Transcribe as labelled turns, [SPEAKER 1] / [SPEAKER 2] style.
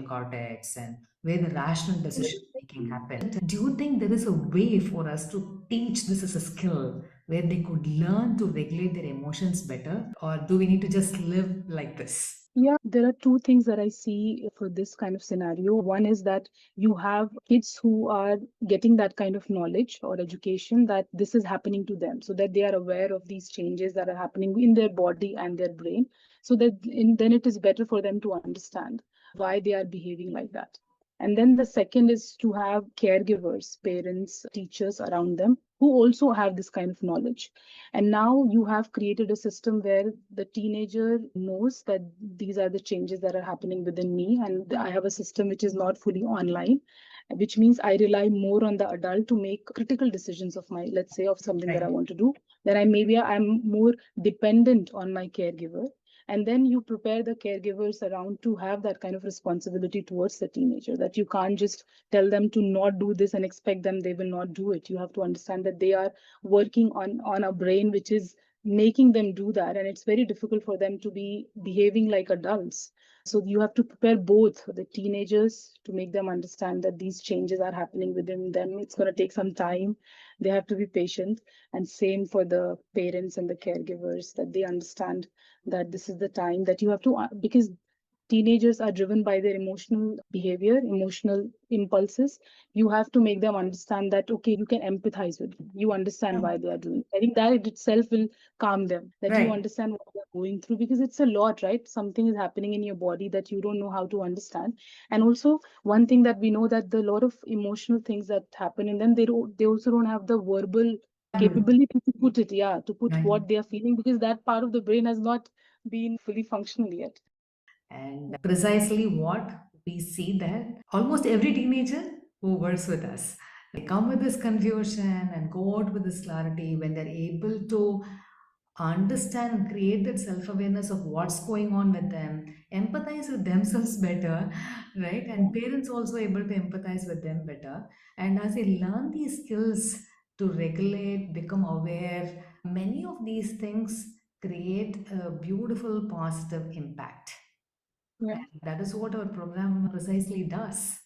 [SPEAKER 1] cortex and where the rational decision making happens. Do you think there is a way for us to teach this as a skill where they could learn to regulate their emotions better? Or do we need to just live like this?
[SPEAKER 2] Yeah, there are two things that I see for this kind of scenario. One is that you have kids who are getting that kind of knowledge or education that this is happening to them, so that they are aware of these changes that are happening in their body and their brain, so that then it is better for them to understand why they are behaving like that. And then the second is to have caregivers, parents, teachers around them who also have this kind of knowledge. And now you have created a system where the teenager knows that these are the changes that are happening within me. And I have a system which is not fully online, which means I rely more on the adult to make critical decisions of my, let's say, of something that I
[SPEAKER 1] Right.
[SPEAKER 2] want to do. Then I'm more dependent on my caregiver. And then you prepare the caregivers around to have that kind of responsibility towards the teenager, that you can't just tell them to not do this and expect them they will not do it. You have to understand that they are working on a brain which is making them do that, and it's very difficult for them to be behaving like adults. So you have to prepare both the teenagers to make them understand that these changes are happening within them. It's going to take some time. They have to be patient. And same for the parents and the caregivers, that they understand that this is the time that you have to, because teenagers are driven by their emotional behavior, emotional impulses. You have to make them understand that, okay, you can empathize with them. You understand why they are doing. I think that it itself will calm them, that you
[SPEAKER 1] Right.
[SPEAKER 2] understand what they're going through, because it's a lot, right? Something is happening in your body that you don't know how to understand. And also, one thing that we know that the lot of emotional things that happen in them, they also don't have the verbal capability to put it, yeah, to put
[SPEAKER 1] Right.
[SPEAKER 2] what they are feeling, because that part of the brain has not been fully functional yet.
[SPEAKER 1] And precisely what we see that almost every teenager who works with us, they come with this confusion and go out with this clarity when they're able to understand and create that self-awareness of what's going on with them, empathize with themselves better, right? And parents also able to empathize with them better. And as they learn these skills to regulate, become aware, many of these things create a beautiful positive impact.
[SPEAKER 2] Yeah.
[SPEAKER 1] And that is what our program precisely does.